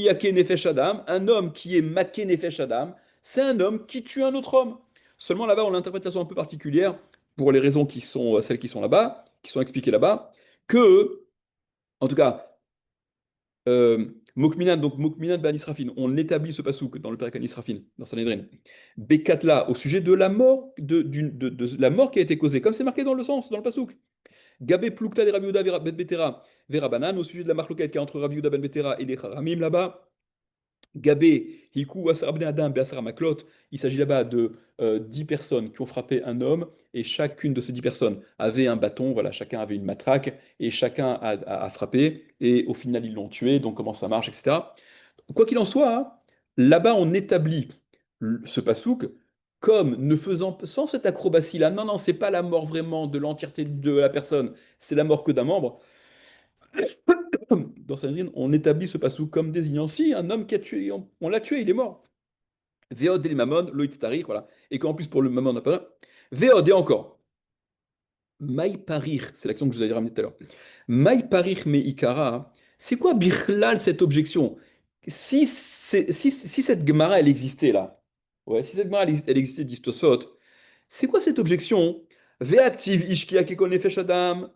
yake nefesh Adam, un homme qui est maké nefesh Adam, c'est un homme qui tue un autre homme. Seulement là-bas, on l'interprète de façon un peu particulière, pour les raisons qui sont celles qui sont là-bas, qui sont expliquées là-bas, que, en tout cas, Mokminan, donc Mokminan ben Israfin, on établit ce pasouk dans le Perek Israfin, dans Sanhedrin. Bekatla, au sujet de la mort, de la mort qui a été causée, comme c'est marqué dans le sens, dans le pasouk. Gabé Plukta de Rabbi Yehuda ben Betera Vera Banan, au sujet de la marloquette qui est entre Rabbi Yehuda ben Betera et les Haramim là-bas. Gabé, Hiku, Asarabne Adam, Beasara Maklot, il s'agit là-bas de 10 personnes qui ont frappé un homme, et chacune de ces 10 personnes avait un bâton, voilà, chacun avait une matraque, et chacun a frappé, et au final ils l'ont tué, donc comment ça marche, etc. Quoi qu'il en soit, hein, là-bas on établit ce pasouk comme ne faisant sans cette acrobatie-là. Non, non, c'est pas la mort vraiment de l'entièreté de la personne, c'est la mort que d'un membre. Dans Sanhedrin, on établit ce pasouk comme désignant si un homme qui a tué, on l'a tué, il est mort. Veod el mamon, loït starir, voilà. Et qu'en plus pour le mamon, on n'a pas. Veod et encore. Maï parir, c'est l'action que je vous avais ramené tout à l'heure. Maï parir me ikara, c'est quoi bichlal cette objection? Si cette Gemara elle existait là, ouais, si cette Gemara elle existait d'Istosot, c'est quoi cette objection? Ve'active ishkia kekol nefesh adam.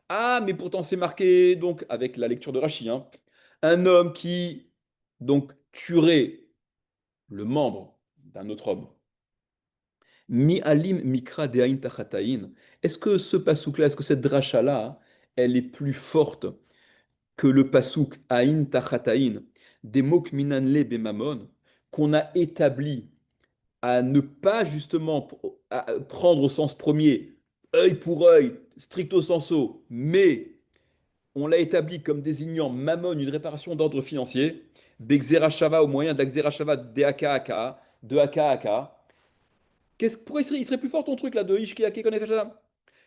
Ah, mais pourtant c'est marqué, donc avec la lecture de Rashi, hein, un homme qui donc tuerait le membre d'un autre homme. Mi alim mikra de'ain tachatayin. Est-ce que ce pasouk-là, est-ce que cette dracha-là, elle est plus forte que le pasouk ain tachatayin des mokminan le bemamon qu'on a établi à ne pas justement prendre au sens premier, œil pour œil, stricto sensu, mais on l'a établi comme désignant mammon, une réparation d'ordre financier, Begzera Shava au moyen d'Axera Shava de AKAK, de AKAK. Pourquoi il serait plus fort ton truc là de Ishki Ake Konef Shadam?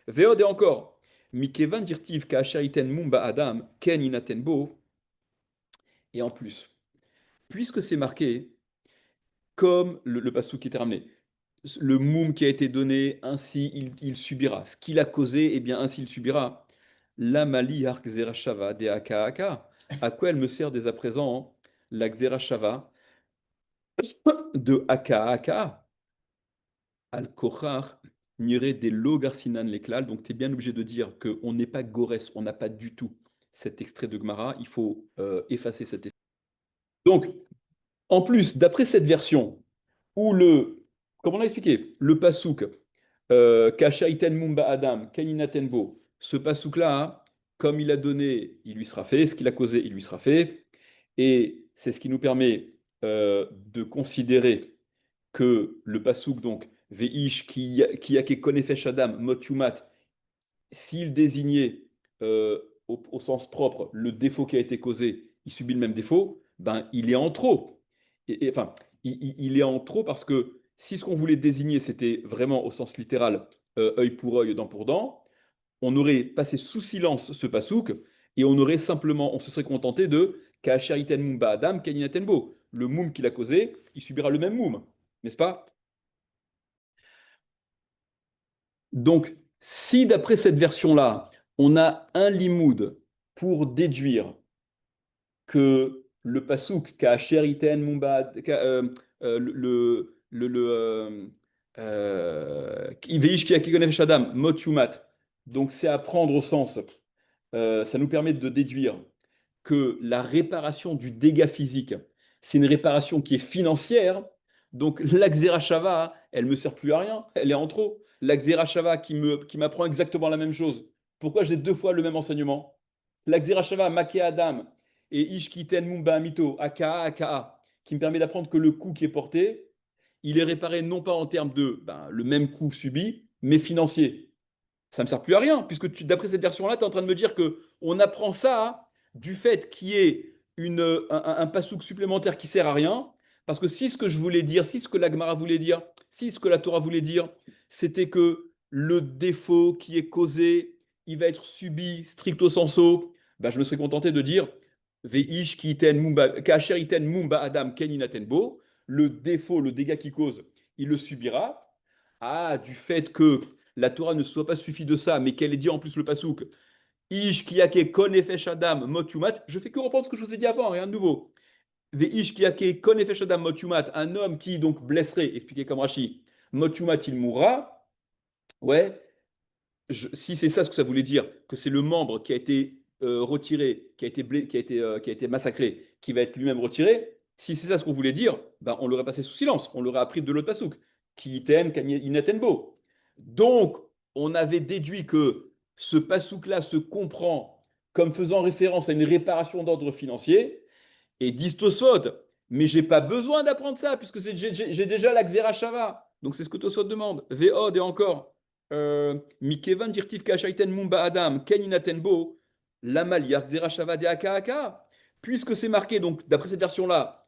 Veod et encore. Mikevan dirtiv ka shaiten mumba adam ken inaten bo. Et en plus, puisque c'est marqué comme le passou qui était ramené, le moum qui a été donné, ainsi il subira. Ce qu'il a causé, eh bien ainsi il subira. La mali Xera Shava de AKAK. À quoi elle me sert dès à présent la Xera Shava de AKAK? Al-Kochar, n'irait des Logarsinan l'éclal. Donc, tu es bien obligé de dire qu'on n'est pas Gorès, on n'a pas du tout cet extrait de Gemara. Il faut effacer cet extrait. Donc, en plus, d'après cette version, où comme on l'a expliqué, le pasouk, Kashaiten Mumba Adam, Kaninatenbo, ce pasouk-là, hein, comme il a donné, il lui sera fait, ce qu'il a causé, il lui sera fait. Et c'est ce qui nous permet de considérer que le pasouk, donc, Veish qui a konefesh Adam, mot yumat, s'il désignait au sens propre le défaut qui a été causé, il subit le même défaut, ben il est en trop. Enfin, il est en trop parce que si ce qu'on voulait désigner c'était vraiment au sens littéral œil pour œil, dent pour dent, on aurait passé sous silence ce pasouk et on se serait contenté de Ka'asheriten mumba Adam, Kaninatenbo. Le moum qu'il a causé, il subira le même moum, n'est-ce pas? Donc, si d'après cette version-là, on a un limoud pour déduire que le pasouk Ka'asheriten mumba, Veish ki akekonef Adam, mot yumat, donc c'est à prendre au sens, ça nous permet de déduire que la réparation du dégât physique, c'est une réparation qui est financière. Donc la Xerashava, elle me sert plus à rien, elle est en trop. La Xerashava qui m'apprend exactement la même chose. Pourquoi j'ai deux fois le même enseignement? La Xerashava, Maké Adam et Ishkiten Mumba Amito, Aka, Aka, qui me permet d'apprendre que le coup qui est porté, il est réparé non pas en termes de le même coup subi, mais financier. Ça ne me sert plus à rien, puisque d'après cette version-là, tu es en train de me dire qu'on apprend ça du fait qu'il y ait un passouk supplémentaire qui sert à rien, parce que si ce que je voulais dire, si ce que la Gemara voulait dire, si ce que la Torah voulait dire, c'était que le défaut qui est causé, il va être subi stricto sensu, je me serais contenté de dire Veish ki iten mumba, kasher iten mumba adam ken inaten bo, le défaut, le dégât qu'il cause, il le subira. Ah, du fait que la Torah ne soit pas suffit de ça, mais qu'elle ait dit en plus le pasouk, Ish kiyake konefesh adam motumat, je fais que reprendre ce que je vous ai dit avant, rien de nouveau. Veish kiyake konefesh adam motumat, un homme qui donc blesserait, expliqué comme Rashi, motumat il mourra. Ouais, si c'est ça ce que ça voulait dire, que c'est le membre qui a été retiré, qui a été massacré, qui va être lui-même retiré, si c'est ça ce qu'on voulait dire, on l'aurait passé sous silence, on l'aurait appris de l'autre pasouk, qui t'aime, inatenbo. Donc, on avait déduit que ce pasouk-là se comprend comme faisant référence à une réparation d'ordre financier, et disent Tosfot, mais j'ai pas besoin d'apprendre ça, puisque j'ai déjà la Xera Shava. Donc c'est ce que Tosfot demande. Ve'od et encore. Mikevan dirtiv kashaiten mumba adam keninaten bo lamal Xera Shava de aka. Puisque c'est marqué, donc d'après cette version-là,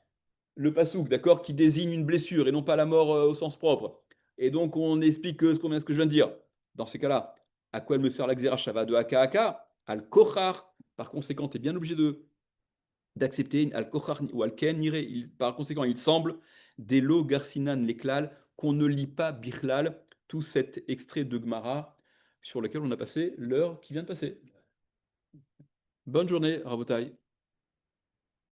le pasouk, d'accord, qui désigne une blessure et non pas la mort au sens propre. Et donc on explique ce que je viens de dire. Dans ces cas-là, à quoi elle me sert la Xera Shava de aka? Al kochar. Par conséquent, tu es bien obligé d'accepter al-kochar ou al-ken par conséquent, il semble, des lo garcinan l'éclal, qu'on ne lit pas bichlal, tout cet extrait de Gemara sur lequel on a passé l'heure qui vient de passer. Bonne journée, Rabotai.